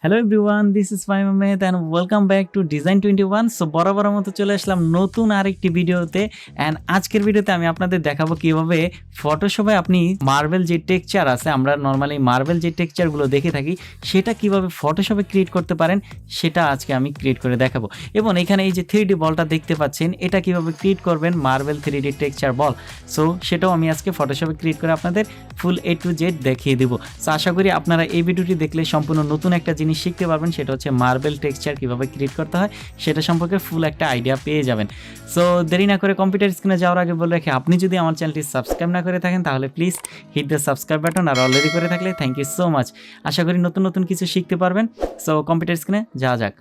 Hello everyone, this is Fahim Ahmed and welcome back to ডিজাইন21। So বরাবরের মতো চলে আসলাম নতুন আরেকটি ভিডিওতে। অ্যান্ড আজকের ভিডিওতে আমি আপনাদের দেখাবো কিভাবে ফটোশপে আপনি মার্বেল যে টেক্সচার আছে, আমরা নর্মালি মার্বেল যে টেক্সচারগুলো দেখে থাকি সেটা কিভাবে ফটোশপে ক্রিয়েট করতে পারেন সেটা আজকে আমি ক্রিয়েট করে দেখাবো। এবং এখানে এই যে 3D বলটা দেখতে পাচ্ছেন, এটা কিভাবে ক্রিয়েট করবেন মার্বেল 3D টেক্সচার বল, সো সেটাও আমি আজকে ফটোশপে ক্রিয়েট করে আপনাদের ফুল A to Z দেখিয়ে দেবো। সো আশা করি আপনারা এই ভিডিওটি দেখলে সম্পূর্ণ নতুন একটা জিনিস শিখতে পারবেন, সেটা হচ্ছে মার্বেল টেক্সচার কিভাবে ক্রিয়েট করতে হয় সেটা সম্পর্কে ফুল একটা আইডিয়া পেয়ে যাবেন। সো দেরি না করে কম্পিউটার স্ক্রিনে যাওয়ার আগে বলে রাখি, আপনি যদি আমার চ্যানেলটি সাবস্ক্রাইব না করে থাকেন তাহলে please hit the subscribe button, আর অলরেডি করে থাকলে থ্যাংক ইউ সো মাচ। আশা করি নতুন নতুন কিছু শিখতে পারবেন। সো কম্পিউটার স্ক্রিনে যাওয়া যাক।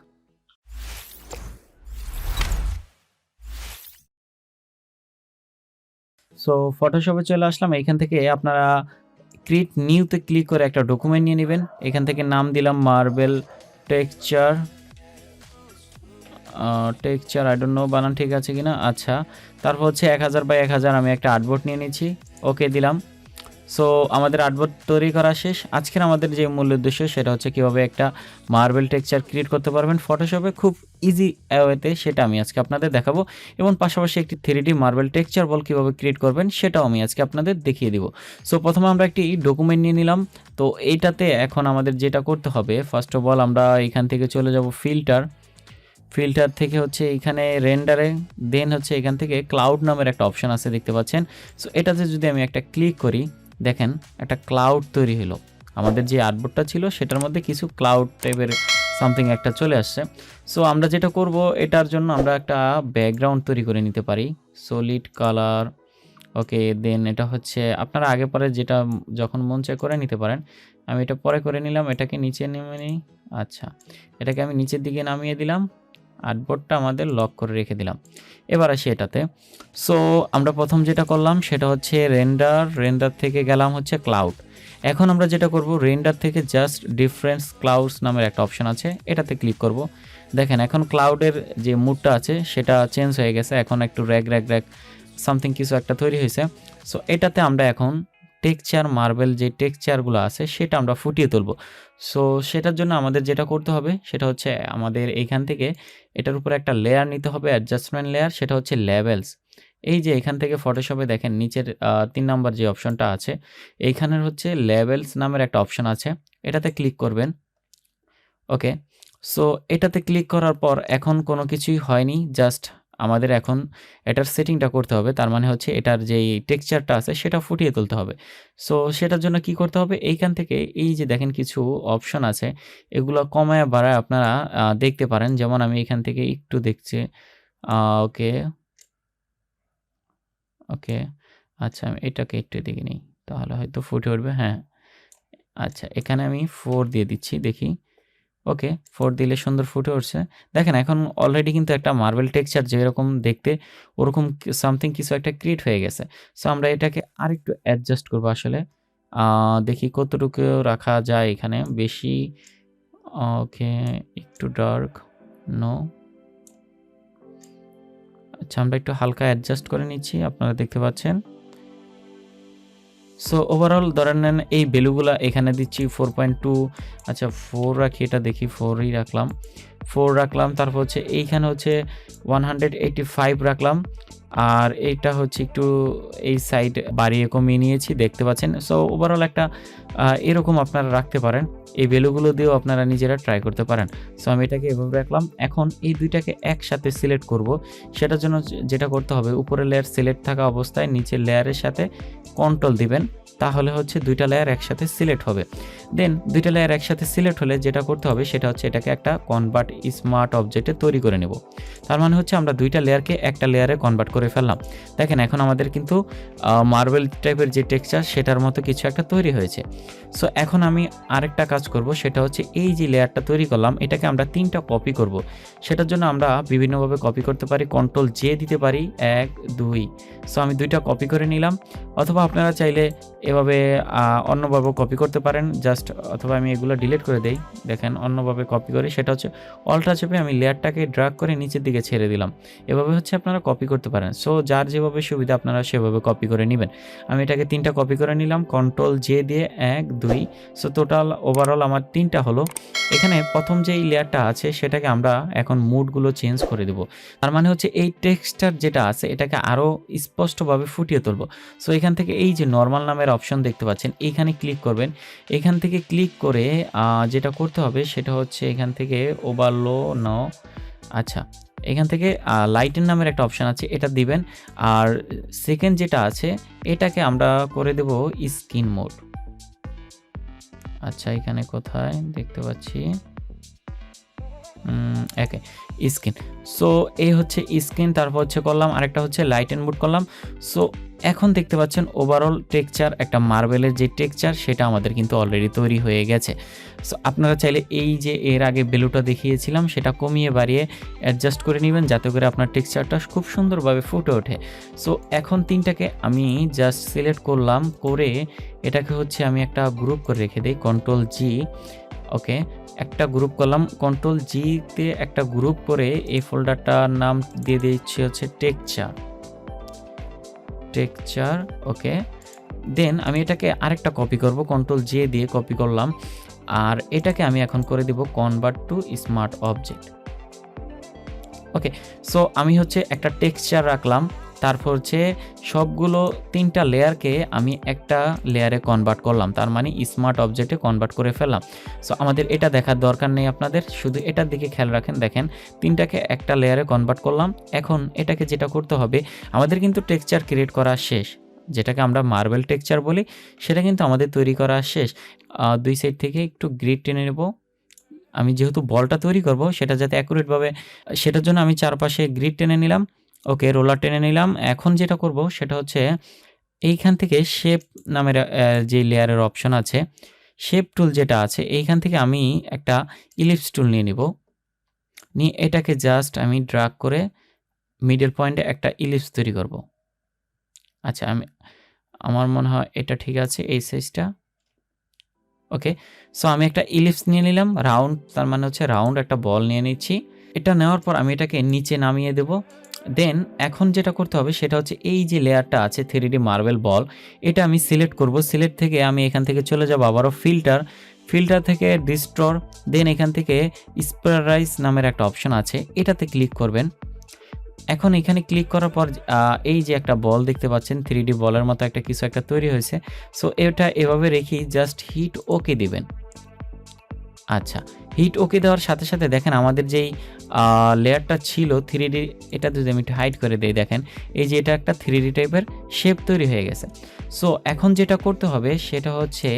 সো ফটোশপে চলে আসলাম। এখান থেকে আপনারা ক্রিয়েট নিউতে ক্লিক করে একটা ডকুমেন্ট নিয়ে নেবেন। এখান থেকে নাম দিলাম marble texture I don't know বানান ঠিক আছে কিনা। আচ্ছা, তারপর হচ্ছে 1000 বাই 1000 আমি একটা আর্টবোর্ড নিয়ে নিচ্ছি, ওকে দিলাম। সো আমাদের আর্টবোর্ড তৈরি করা শেষ। আজকের আমাদের যে মূল উদ্দেশ্য সেটা হচ্ছে কীভাবে একটা মার্বেল টেক্সচার ক্রিয়েট করতে পারবেন ফটোশপে খুব ইজি ওয়েতে, সেটা আমি আজকে আপনাদের দেখাবো। এবং পাশাপাশি একটি 3D মার্বেল টেক্সচার বল কীভাবে ক্রিয়েট করবেন সেটাও আমি আজকে আপনাদের দেখিয়ে দিব। সো প্রথমে আমরা একটি ডকুমেন্ট নিয়ে নিলাম। তো এইটাতে এখন আমাদের যেটা করতে হবে, ফার্স্ট অফ অল আমরা এখান থেকে চলে যাব ফিল্টার থেকে হচ্ছে এখানে রেন্ডারে, দেন হচ্ছে এখান থেকে ক্লাউড নামের একটা অপশন আছে দেখতে পাচ্ছেন। সো এটাতে যদি আমি একটা ক্লিক করি, দেখেন একটা ক্লাউড তৈরি হলো। আমাদের যে আর্টবোর্ডটা ছিল সেটার মধ্যে কিছু ক্লাউড টাইপের সামথিং একটা চলে আসছে। সো আমরা যেটা করব, এটার জন্য আমরা একটা ব্যাকগ্রাউন্ড তৈরি করে নিতে পারি, সলিড কালার। ওকে, দেন এটা হচ্ছে আপনারা আগে পরে যেটা যখন মন চায় করে নিতে পারেন। আমি এটা পরে করে নিলাম, এটাকে নিচে নেমে নিই। আচ্ছা, এটাকে আমি নিচের দিকে নামিয়ে দিলাম, আর্টবোর্ডটা আমাদের লক করে রেখে দিলাম। এবার আসি এটাতে। সো আমরা প্রথম যেটা করলাম সেটা হচ্ছে রেন্ডার থেকে গেলাম হচ্ছে ক্লাউড। এখন আমরা যেটা করব, রেন্ডার থেকে জাস্ট ডিফারেন্স ক্লাউডস নামের একটা অপশন আছে, এটাতে ক্লিক করব। দেখেন এখন ক্লাউডের যে মুডটা আছে সেটা চেঞ্জ হয়ে গেছে, এখন একটু র্যাগ সামথিং কিছু একটা তৈরি হয়েছে। সো এটাতে আমরা এখন টেক্সচার মার্বেল যে টেক্সচারগুলো আছে সেটা আমরা ফুটিয়ে তুলব। সো সেটার জন্য আমাদের যেটা করতে হবে সেটা হচ্ছে আমাদের এইখান থেকে এটার উপরে একটা লেয়ার নিতে হবে, অ্যাডজাস্টমেন্ট লেয়ার, সেটা হচ্ছে লেভেলস। এই যে এখান থেকে ফটোশপে দেখেন নিচের 3 নাম্বার যে অপশনটা আছে, এইখানের হচ্ছে লেভেলস নামের একটা অপশন আছে, এটাতে ক্লিক করবেন। ওকে, সো এটাতে ক্লিক করার পর এখন কোনো কিছুই হয়নি, জাস্ট আমাদের এখন এটার সেটিংটা করতে হবে। তার মানে হচ্ছে এটার যেই টেক্সচারটা আছে সেটা ফুটিয়ে তুলতে হবে। সো সেটার জন্য কি করতে হবে, এইখান থেকে এই যে দেখেন কিছু অপশন আছে, এগুলো কমায় বাড়ায় আপনারা দেখতে পারেন। যেমন আমি এখান থেকে একটু দেখছি। ওকে ওকে আচ্ছা, আমি এটাকে একটু দেখে নিই, তাহলে হয়তো ফুটে উঠবে। হ্যাঁ, আচ্ছা, এখানে আমি 4 দিয়ে দিচ্ছি, দেখি। ওকে, 4 দিলে সুন্দর ফুটে উঠছে। দেখেন এখন অলরেডি কিন্তু একটা মার্বেল টেক্সচার যেরকম দেখতে ওরকম সামথিং কিছু একটা ক্রিয়েট হয়ে গেছে। সো আমরা এটাকে আরেকটু অ্যাডজাস্ট করবো আসলে। দেখি কতটুকু রাখা যায় এখানে, বেশি। ওকে, একটু ডার্ক, নো। আচ্ছা, আমরা একটু হালকা অ্যাডজাস্ট করে নিচ্ছি, আপনারা দেখতে পাচ্ছেন। সো ওভারঅল ধরেন নেন এই ভ্যালুগুলা এখানে দিচ্ছি 4.2। আচ্ছা 4 রাখি, এটা দেখি 4ই রাখলাম, 4 রাখলাম। তারপর হচ্ছে এইখানে হচ্ছে 185 রাখলাম, আর এইটা হচ্ছে একটু এই সাইড বাড়িয়ে কমিয়ে নিয়েছি, দেখতে পাচ্ছেন। সো ওভারঅল একটা এরকম আপনারা রাখতে পারেন, এই ভ্যালুগুলো দিয়েও আপনারা নিজেরা ট্রাই করতে পারেন। সো আমি এটাকে এভাবে রাখলাম। এখন এই দুইটাকে একসাথে সিলেক্ট করব, সেটার জন্য যেটা করতে হবে, উপরের লেয়ার সিলেক্ট থাকা অবস্থায় নিচের লেয়ারের সাথে কন্ট্রোল দিবেন, তাহলে হচ্ছে দুইটা লেয়ার একসাথে সিলেক্ট হবে। দেন দুইটা লেয়ার একসাথে সিলেক্ট হলে যেটা করতে হবে সেটা হচ্ছে এটাকে একটা কনভার্ট স্মার্ট অবজেক্টে তৈরি করে নেব। তার মানে হচ্ছে আমরা দুইটা লেয়ারকে একটা লেয়ারে কনভার্ট করে ফেললাম। দেখেন এখন আমাদের কিন্তু মার্বেল টাইপের যে টেক্সচার সেটার মতো কিছু একটা তৈরি হয়েছে। সো এখন আমি আরেকটা কাজ করব, সেটা হচ্ছে এই যে লেয়ারটা তৈরি করলাম এটাকে আমরা 3টা কপি করব। সেটার জন্য আমরা বিভিন্নভাবে কপি করতে পারি, কন্ট্রোল জে দিতে পারি, 1 2। সো আমি 2টা কপি করে নিলাম, অথবা আপনারা চাইলে এভাবে অন্যভাবে কপি করতে পারেন জাস্ট, অথবা আমি এগুলো ডিলিট করে দেই। দেখেন অন্যভাবে কপি করি, সেটা হচ্ছে অল্টা চেপে আমি লেয়ারটাকে ড্র্যাগ করে নিচের দিকে ছেড়ে দিলাম। এভাবে হচ্ছে আপনারা কপি করতে পারেন। সো যার যেভাবে সুবিধা আপনারা সেভাবে কপি করে নেবেন। আমি এটাকে 3টা কপি করে নিলাম, কন্ট্রোল জে দিয়ে 1 2, সো টোটাল ওভারঅল আমার 3টা হলো। এখানে প্রথম যেই লেয়ারটা আছে সেটাকে আমরা এখন মুডগুলো চেঞ্জ করে দেব। তার মানে হচ্ছে এই টেক্সচার যেটা আছে এটাকে আরও স্পষ্টভাবে ফুটিয়ে তুলব। সো এখান থেকে এই যে নরমাল নামের অপশন দেখতে পাচ্ছেন, এইখানে ক্লিক করবেন। এখান থেকে ক্লিক করে যেটা করতে হবে সেটা হচ্ছে এখান থেকে ওভারলো নো, আচ্ছা এখান থেকে লাইটের নামের একটা অপশান আছে, এটা দিবেন। আর সেকেন্ড যেটা আছে এটাকে আমরা করে দেব স্কিন মোড। আচ্ছা এখানে কোথায় দেখতে পাচ্ছি, ওকে স্কিন। সো এই হচ্ছে স্কিন, তারপর হচ্ছে করলাম আরেকটা হচ্ছে লাইট অ্যান্ড মুড করলাম। সো এখন দেখতে পাচ্ছেন ওভারঅল টেক্সচার, একটা মার্বেলের যে টেক্সচার সেটা আমাদের কিন্তু অলরেডি তৈরি হয়ে গেছে। সো আপনারা চাইলে এই যে এর আগে ভ্যালুটা দেখিয়েছিলাম সেটা কমিয়ে বাড়িয়ে অ্যাডজাস্ট করে নেবেন যাতে করে আপনার টেক্সচারটা খুব সুন্দরভাবে ফুটে ওঠে। সো এখন 3টাকে আমি জাস্ট সিলেক্ট করলাম, করে এটাকে হচ্ছে আমি একটা গ্রুপ করে রেখে দিই, কন্ট্রোল জি। ওকে একটা গ্রুপ করলাম, কন্ট্রোল জিতে একটা গ্রুপ করে এই ফোল্ডারটার নাম দিয়ে দিচ্ছি হচ্ছে টেক্সচার। ওকে দেন আমি এটাকে আরেকটা কপি করব, কন্ট্রোল জে দিয়ে কপি করলাম। আর এটাকে আমি এখন করে দিব convert to smart object. Okay so আমি হচ্ছে একটা টেক্সচার রাখলাম, তারপর হচ্ছে সবগুলো 3টা লেয়ারকে আমি একটা লেয়ারে কনভার্ট করলাম, তার মানে স্মার্ট অবজেক্টে কনভার্ট করে ফেললাম। সো আমাদের এটা দেখার দরকার নেই আপনাদের, শুধু এটার দিকে খেয়াল রাখেন। দেখেন 3টাকে একটা লেয়ারে কনভার্ট করলাম। এখন এটাকে যেটা করতে হবে, আমাদের কিন্তু টেক্সচার ক্রিয়েট করা শেষ, যেটাকে আমরা মার্বেল টেক্সচার বলি, সেটা কিন্তু আমাদের তৈরি করা শেষ। 2 সাইড থেকে একটু গ্রিড টেনে নেব। আমি যেহেতু বলটা তৈরি করব সেটা যাতে অ্যাকুরেটভাবে, সেটার জন্য আমি চারপাশে গ্রিড টেনে নিলাম। ওকে রোলার টেনে নিলাম। এখন যেটা করব সেটা হচ্ছে এইখান থেকে শেপ নামের যে লেয়ারের অপশন আছে, শেপ টুল যেটা আছে, এইখান থেকে আমি একটা ইলিপস টুল নিয়ে নিব, নিয়ে এটাকে জাস্ট আমি ড্রাগ করে মিডল পয়েন্টে একটা ইলিপস তৈরি করব। আচ্ছা আমার মনে হয় এটা ঠিক আছে এই সাইজটা। ওকে সো আমি একটা ইলিপস নিয়ে নিলাম রাউন্ড, তার মানে হচ্ছে রাউন্ড একটা বল নিয়ে নিচ্ছি। এটা নেওয়ার পর আমি এটাকে নিচে নামিয়ে দেব। দেন এখন যেটা করতে হবে সেটা হচ্ছে এই যে লেয়ারটা আছে 3D মার্বেল বল, এটা আমি সিলেক্ট করব। সিলেক্ট থেকে আমি এখান থেকে চলে যাব আবারও ফিল্টার থেকে ডিস্টর, দেন এখান থেকে স্প্যারাইজ নামের একটা অপশন আছে, এটাতে ক্লিক করবেন। এখন এখানে ক্লিক করার পর এই যে একটা বল দেখতে পাচ্ছেন 3D বলের মতো একটা কিছু একটা তৈরি হয়েছে। সো এটা এভাবে রেখেই জাস্ট হিট ওকে দিবেন। আচ্ছা হিট ওকে দেওয়ার সাথে সাথে দেখেন আমাদের যেই লেয়ারটা ছিল 3D, এটা যদি আমি একটু হাইড করে দিই, দেখেন এই যে এটা একটা 3D টাইপের শেপ তৈরি হয়ে গেছে। সো এখন যেটা করতে হবে সেটা হচ্ছে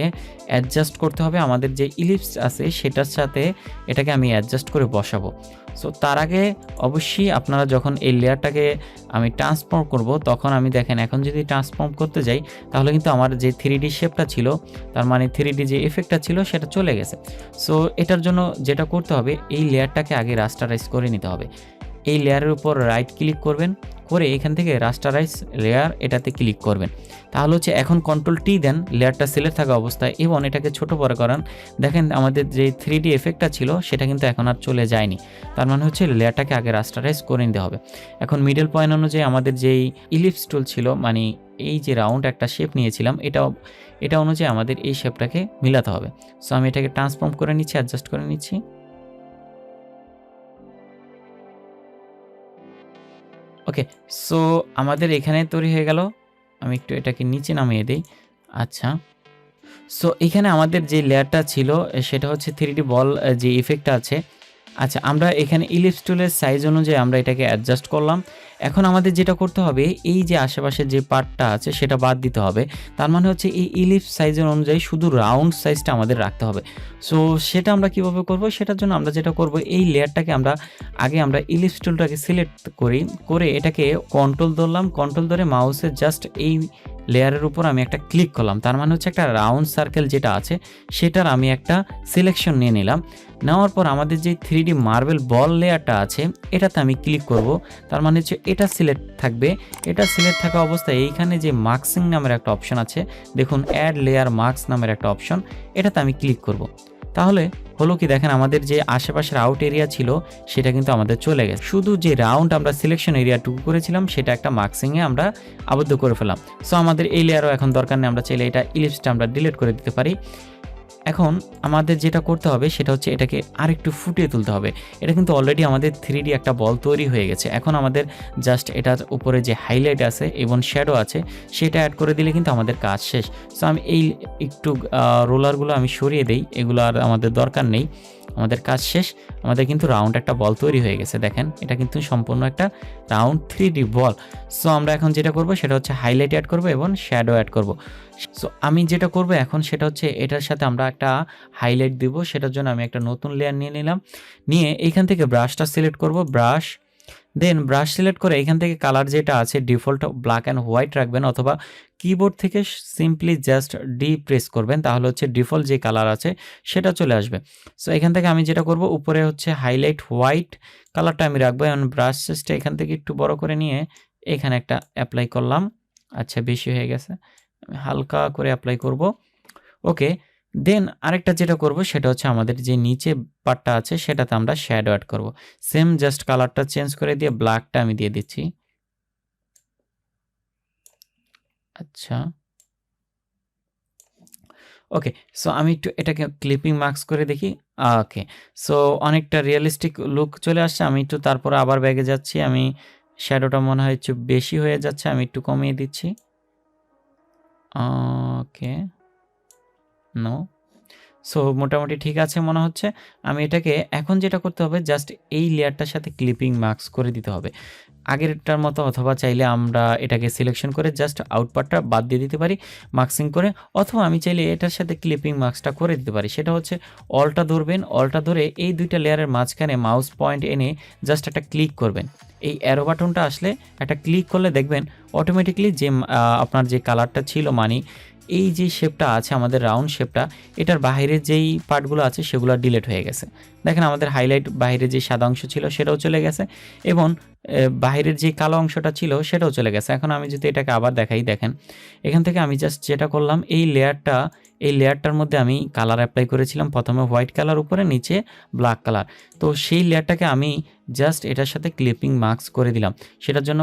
অ্যাডজাস্ট করতে হবে আমাদের যে ইলিপস আছে সেটার সাথে, এটাকে আমি অ্যাডজাস্ট করে বসাবো। সো তার আগে অবশ্যই আপনারা যখন এই লেয়ারটাকে আমি ট্রান্সফর্ম করব, তখন আমি দেখেন এখন যদি ট্রান্সফর্ম করতে যাই তাহলে কিন্তু আমার যে 3D শেপটা ছিল, তার মানে 3D যে এফেক্টটা ছিল সেটা চলে গেছে। সো এটার জন্য যেটা করতে হবে এই লেয়ারটাকে আগে রাস্টারাইজ করে নিতে হবে। এই লেয়ারের উপর রাইট ক্লিক করবেন, করে এখান থেকে রাস্টারাইজ লেয়ার এটাতে ক্লিক করবেন। তাহলে হচ্ছে এখন কন্ট্রোল টি দেন লেয়ারটা সিলেক্ট থাকা অবস্থায় এবং এটাকে ছোট বড় করান। দেখেন আমাদের যে 3D এফেক্টটা ছিল সেটা কিন্তু এখন আর চলে যায়নি, তার মানে হচ্ছে লেয়ারটাকে আগে রাস্টারাইজ করে নিতে হবে। এখন মিডল পয়েন্ট অনুযায়ী আমাদের যেই ইলিপস টুল ছিল, মানে এই যে রাউন্ড একটা শেপ নিয়েছিলাম, এটা অনুযায়ী আমাদের এই শেপটাকে মিলাতে হবে। সো আমি এটাকে ট্রান্সফর্ম করে নিচ্ছি, অ্যাডজাস্ট করে নিচ্ছি। ওকে সো আমাদের এখানে তৈরি হয়ে গেল। আমি একটু এটাকে নিচে নামিয়ে দিই। আচ্ছা সো এখানে আমাদের যে লেয়ারটা ছিল সেটা হচ্ছে 3D বল যে ইফেক্টটা আছে। আচ্ছা আমরা এখানে ইলিপস টুলের সাইজ অনুযায়ী আমরা এটাকে অ্যাডজাস্ট করলাম। এখন আমাদের যেটা করতে হবে এই যে আশেপাশে যে পার্টটা আছে সেটা বাদ দিতে হবে, তার মানে হচ্ছে এই ইলিপস সাইজের অনুযায়ী শুধু রাউন্ড সাইজটা আমাদের রাখতে হবে। সো সেটা আমরা কিভাবে করব, সেটার জন্য আমরা যেটা করব এই লেয়ারটাকে আমরা ইলিপস টুলটাকে সিলেক্ট করে এটাকে কন্ট্রোল ধরলাম, কন্ট্রোল ধরে মাউসের জাস্ট এই লেয়ারের উপর আমি একটা ক্লিক করলাম, তার মানে হচ্ছে একটা রাউন্ড সার্কেল যেটা আছে সেটার আমি একটা সিলেকশন নিয়ে নিলাম। নেওয়ার পর আমাদের যে 3D মার্বেল বল লেয়ারটা আছে এটাতে আমি ক্লিক করব, তার মানে হচ্ছে এটা সিলেক্ট থাকবে। এটা সিলেক্ট থাকা অবস্থায় এইখানে যে মার্কসিং নামের একটা অপশন আছে, দেখুন অ্যাড লেয়ার মার্কস নামের একটা অপশন, এটাতে আমি ক্লিক করব। তাহলে হলো কি দেখেন আমাদের যে আশেপাশের আউট এরিয়া ছিল সেটা কিন্তু আমাদের চলে গেছে। শুধু যে রাউন্ড আমরা সিলেকশন এরিয়াটুকু করেছিলাম সেটা একটা মার্কসিংয়ে আমরা আবদ্ধ করে ফেলাম। সো আমাদের এই লেয়ারও এখন দরকার নেই, আমরা চাইলে এটা ইলিপসটা আমরা ডিলিট করে দিতে পারি। এখন আমাদের যেটা করতে হবে সেটা হচ্ছে এটাকে আরেকটু ফুটিয়ে তুলতে হবে। এটা কিন্তু অলরেডি আমাদের 3D একটা বল তৈরি হয়ে গেছে। এখন আমাদের জাস্ট এটার উপরে যে হাইলাইট আছে এবং শ্যাডো আছে সেটা অ্যাড করে দিলে কিন্তু আমাদের কাজ শেষ। সো আমি এই একটু রোলারগুলো আমি সরিয়ে দেই, এগুলো আর আমাদের দরকার নেই, আমাদের কাজ শেষ। আমাদের কিন্তু রাউন্ড একটা বল তৈরি হয়ে গেছে, দেখেন এটা কিন্তু সম্পূর্ণ একটা রাউন্ড 3D বল। সো আমরা এখন যেটা করব সেটা হচ্ছে হাইলাইট অ্যাড করব এবং শ্যাডো অ্যাড করব। সো আমি যেটা করব এখন সেটা হচ্ছে এটার সাথে আমরা একটা হাইলাইট দিব। সেটার জন্য আমি একটা নতুন লেয়ার নিয়ে নিলাম, নিয়ে এইখান থেকে ব্রাশটা সিলেক্ট করব, ব্রাশ, দেন ব্রাশ সিলেক্ট করে এখান থেকে কালার যেটা আছে ডিফল্ট ব্ল্যাক অ্যান্ড হোয়াইট রাখবেন, অথবা কিবোর্ড থেকে সিম্পলি জাস্ট ডি প্রেস করবেন, তাহলে হচ্ছে ডিফল্ট যে কালার আছে সেটা চলে আসবে। সো এখান থেকে আমি যেটা করব উপরে হচ্ছে হাইলাইট হোয়াইট কালারটা আমি রাখবো, এবং ব্রাশ সাইজটা এখান থেকে একটু বড় করে নিয়ে এখানে একটা অ্যাপ্লাই করলাম। আচ্ছা বেশি হয়ে গেছে, হালকা করে অ্যাপ্লাই করব। ওকে, দেন আরেকটা যেটা করব সেটা হচ্ছে আমাদের যে নিচে পার্টটা আছে সেটাতে আমরা শ্যাডো অ্যাড করব। সেম জাস্ট কালারটা চেঞ্জ করে দিয়ে ব্ল্যাকটা আমি দিয়ে দিচ্ছি। আচ্ছা ওকে, সো আমি একটু এটাকে ক্লিপিং মার্কস করে দেখি। ওকে, সো অনেকটা রিয়েলিস্টিক লুক চলে আসছে। আমি একটু তারপরে আবার ব্যাগে যাচ্ছি, আমি শ্যাডোটা মনে হয় একটু বেশি হয়ে যাচ্ছে, আমি একটু কমিয়ে দিচ্ছি। ওকে, নো, সো মোটামুটি ঠিক আছে মনে হচ্ছে। আমি এটাকে এখন যেটা করতে হবে জাস্ট এই লেয়ারটার সাথে ক্লিপিং মার্কস করে দিতে হবে আগেরটার মতো, অথবা চাইলে আমরা এটাকে সিলেকশন করে জাস্ট আউটপার্টটা বাদ দিয়ে দিতে পারি মার্কসিং করে, অথবা আমি চাইলে এটার সাথে ক্লিপিং মার্কসটা করে দিতে পারি। সেটা হচ্ছে অলটা ধরবেন, অলটা ধরে এই দুইটা লেয়ারের মাঝখানে মাউস পয়েন্ট এনে জাস্ট একটা ক্লিক করবেন। এই অ্যারো বাটনটা আসলে একটা ক্লিক করলে দেখবেন অটোমেটিকলি যে আপনার যে কালারটা ছিল, মানে এই যে শেপটা আছে আমাদের রাউন্ড শেপটা, এটার বাইরের যেই পার্টগুলো আছে সেগুলো ডিলিট হয়ে গেছে। দেখেন আমাদের হাইলাইট বাইরে যে সাদা অংশ ছিল সেটাও চলে গেছে, এবং বাইরের যে কালো অংশটা ছিল সেটাও চলে গেছে। এখন আমি যদি এটাকে আবার দেখাই, দেখেন এখান থেকে আমি জাস্ট যেটা করলাম এই লেয়ারটার মধ্যে আমি কালার অ্যাপ্লাই করেছিলাম, প্রথমে হোয়াইট কালার উপরে, নিচে ব্ল্যাক কালার। তো সেই লেয়ারটাকে আমি জাস্ট এটার সাথে ক্লিপিং মার্কস করে দিলাম। সেটার জন্য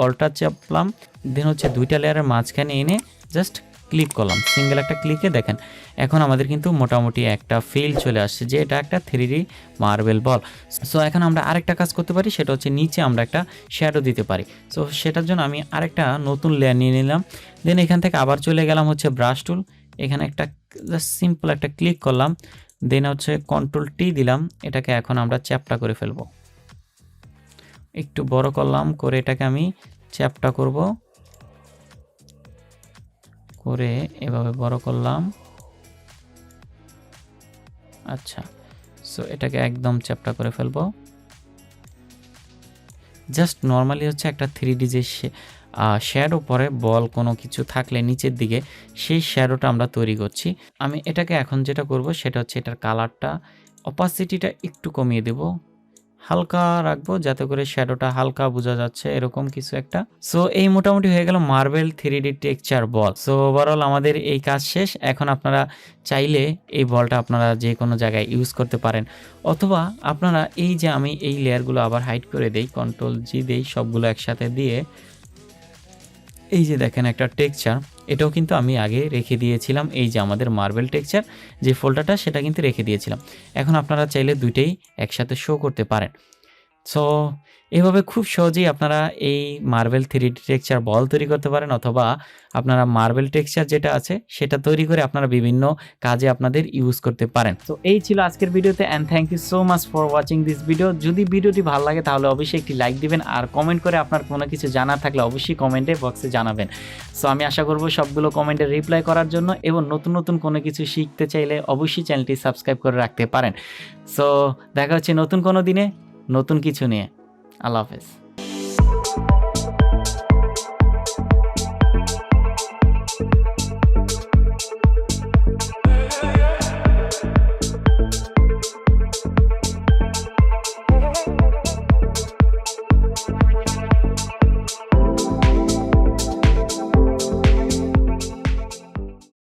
অল্টা চাপলাম, দেন হচ্ছে দুইটা লেয়ারের মাঝখানে এনে জাস্ট ক্লিক করলাম, সিঙ্গেল একটা ক্লিকে দেখেন এখন আমাদের কিন্তু মোটামুটি একটা ফিল চলে আসছে যে এটা একটা 3D মার্বেল বল। সো এখন আমরা আরেকটা কাজ করতে পারি, সেটা হচ্ছে নিচে আমরা একটা শ্যাডো দিতে পারি। সো সেটার জন্য আমি আরেকটা নতুন লেয়ার নিয়ে নিলাম, দেন এখান থেকে আবার চলে গেলাম হচ্ছে ব্রাশ টুল, এখানে একটা জাস্ট সিম্পল একটা ক্লিক করলাম, দেন হচ্ছে কন্ট্রোল টি দিলাম, এটাকে এখন আমরা চ্যাপটা করে ফেলবো। একটু বড় করলাম, করে এটাকে আমি চ্যাপটা করব, করে এভাবে বড় করলাম। আচ্ছা, সো এটাকে একদম চ্যাপটা করে ফেলবো। জাস্ট নর্মালি হচ্ছে একটা 3D যে শ্যাডো পরে বল কোনো কিছু থাকলে নিচের দিকে সেই শ্যাডোটা আমরা তৈরি করছি। আমি এটাকে এখন যেটা করব সেটা হচ্ছে এটার কালারটা অপাসিটিটা একটু কমিয়ে দেব, হালকা রাখবো যাতে করে শ্যাডোটা হালকা বোঝা যাচ্ছে এরকম কিছু একটা। সো এই মোটামুটি হয়ে গেল মার্বেল 3D টেক্সচার বল। সো ওভারঅল আমাদের এই কাজ শেষ। এখন আপনারা চাইলে এই বলটা আপনারা যে কোনো জায়গায় ইউজ করতে পারেন, অথবা আপনারা এই যে আমি এই লেয়ারগুলো আবার হাইড করে দেই, কন্ট্রোল জি দেই, সবগুলো একসাথে দিয়ে এই যে দেখেন একটা টেক্সচার, এটাও কিন্তু আমি আগে রেখে দিয়েছিলাম। এই যে আমাদের মার্বেল টেক্সচার যে ফোল্ডারটা সেটা কিন্তু রেখে দিয়েছিলাম। এখন আপনারা চাইলে দুইটাই একসাথে শো করতে পারেন। সো এভাবে খুব সহজেই আপনারা এই মার্বেল 3D টেক্সচার বল তৈরি করতে পারেন, অথবা আপনারা মার্বেল টেক্সচার যেটা আছে সেটা তৈরি করে আপনারা বিভিন্ন কাজে আপনাদের ইউজ করতে পারেন। তো এই ছিল আজকের ভিডিওতে, and thank you so much for watching this video. যদি ভিডিওটি ভালো লাগে তাহলে অবশ্যই একটি লাইক দিবেন, আর কমেন্ট করে আপনার কোনো কিছু জানার থাকলে অবশ্যই কমেন্টে বক্সে জানাবেন। সো আমি আশা করব সবগুলো কমেন্টে রিপ্লাই করার জন্য, এবং নতুন নতুন কোনো কিছু শিখতে চাইলে অবশ্যই চ্যানেলটি সাবস্ক্রাইব করে রাখতে পারেন। সো দেখা হচ্ছে নতুন কোনো দিনে নতুন কিছু নিয়ে। আল্লাহ হাফেজ।